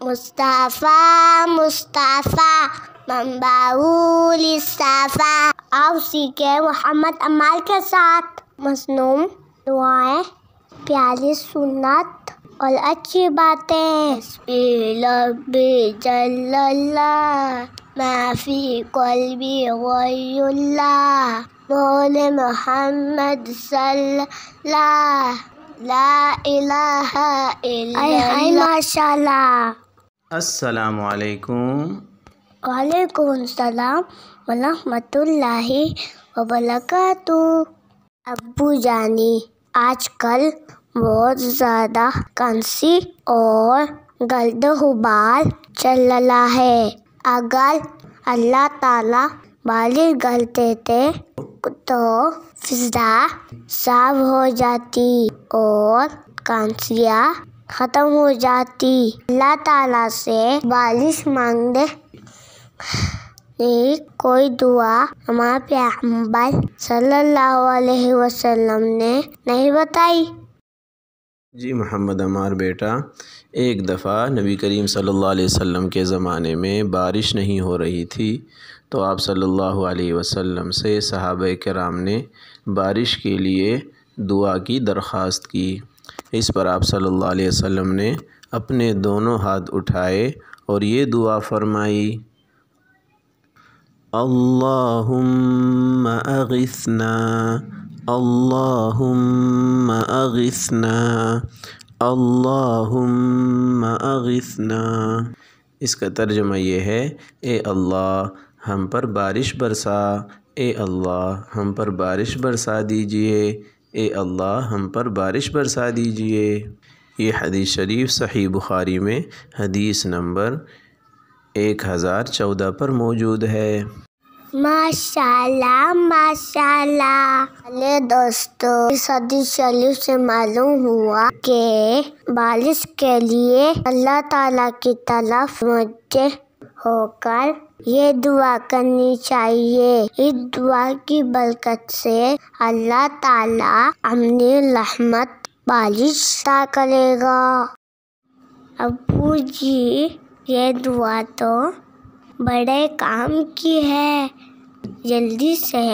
مصطفیٰ مصطفیٰ منبعول الصفا۔ آؤ سیکھیں محمد عمال کے ساتھ مصنوع دعائیں، پیاری سنت اور اچھی باتیں۔ حسبی ربی جل اللہ ما فی قلبی غیر اللہ مولى محمد صلی اللہ لا الہ الا اللہ۔ ماشاء اللہ۔ السلام علیکم۔ وعلیکم السلام ورحمۃ اللہ وبرکاتہ۔ ابو جانی، آج کل بہت زیادہ کھانسی اور گرد غبار چل رہا ہے۔ اگر اللہ تعالیٰ بارش کر دیتے تو فضا صاف ہو جاتی اور کھانسیاں ختم ہو جاتی۔ اللہ تعالیٰ سے بارش مانگنے کوئی دعا ہمارے پیغمبر صلی اللہ علیہ وسلم نے نہیں بتائی؟ جی محمد عمار بیٹا، ایک دفعہ نبی کریم صلی اللہ علیہ وسلم کے زمانے میں بارش نہیں ہو رہی تھی، تو آپ صلی اللہ علیہ وسلم سے صحابہ کرام نے بارش کے لیے دعا کی درخواست کی۔ اس پر آپ صلی اللہ علیہ وسلم نے اپنے دونوں ہاتھ اٹھائے اور یہ دعا فرمائی: اللہم اغثنا اللہم اغثنا اللہم اغثنا۔ اس کا ترجمہ یہ ہے: اے اللہ ہم پر بارش برسا، اے اللہ ہم پر بارش برسا دیجئے، اے اللہ ہم پر بارش برسا دیجئے۔ یہ حدیث شریف صحیح بخاری میں حدیث نمبر 1014 پر موجود ہے۔ ماشاءاللہ ماشاءاللہ۔ چلے دوستو، اس حدیث شریف سے معلوم ہوا کہ بارش کے لیے اللہ تعالیٰ کی طرف متوجہ ہو کر یہ دعا کرنی چاہیے۔ اس دعا کی برکت سے اللہ تعالیٰ اپنی رحمت بارش عطا کرے گا۔ ابو جی، یہ دعا تو بڑے کام کی ہے، جلدی سے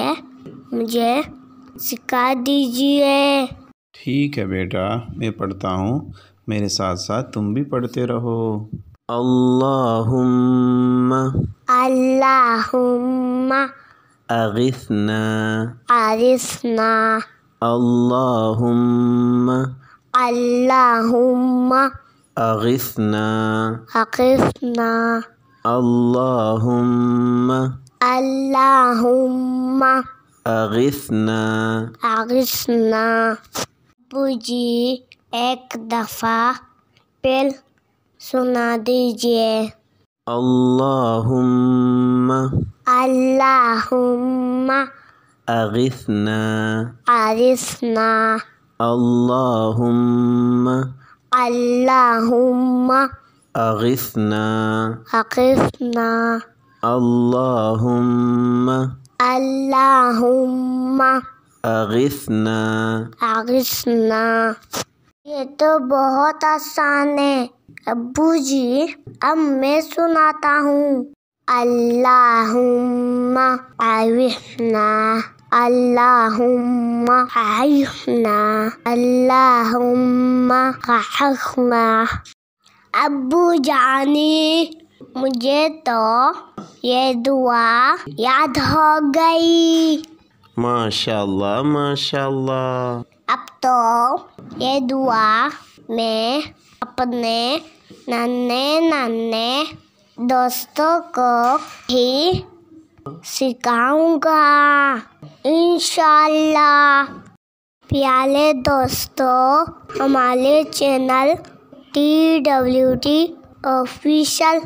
مجھے سکھا دیجیے۔ ٹھیک ہے بیٹا، میں پڑھتا ہوں، میرے ساتھ ساتھ تم بھی پڑھتے رہو۔ اللہم اللہم اغثنا اغثنا اللہم اللہم اغثنا اغثنا اللہم اللہم اغثنا۔ اغثنا۔ ابو جی، ایک دفعہ پھر سنا دیجیے۔ اللہم اللہم اغثنا اغثنا اللہم اللہم اغثنا اغثنا اللہم اللہم اغثنا۔ اغثنا۔ یہ تو بہت آسان ہے ابو جی، اب میں سناتا ہوں۔ اللہم اغثنا اللہم اغثنا اللہم اغثنا۔ ابو جانی، مجھے تو یہ دعا یاد ہو گئی۔ ماشاءاللہ ماشاءاللہ۔ اب تو یہ دعا میں اپنے ننھے دوستوں کو ہی سکھاؤں گا انشاءاللہ۔ پیارے دوستو، ہمارے چینل TWT آفیشل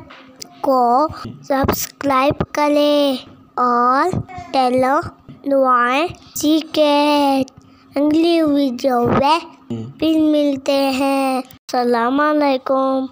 کو سبسکرائب کریں اور ٹیلو دعائیں سیکھیں۔ اگلی ویڈیو میں پھر ملتے ہیں۔ السلام علیکم۔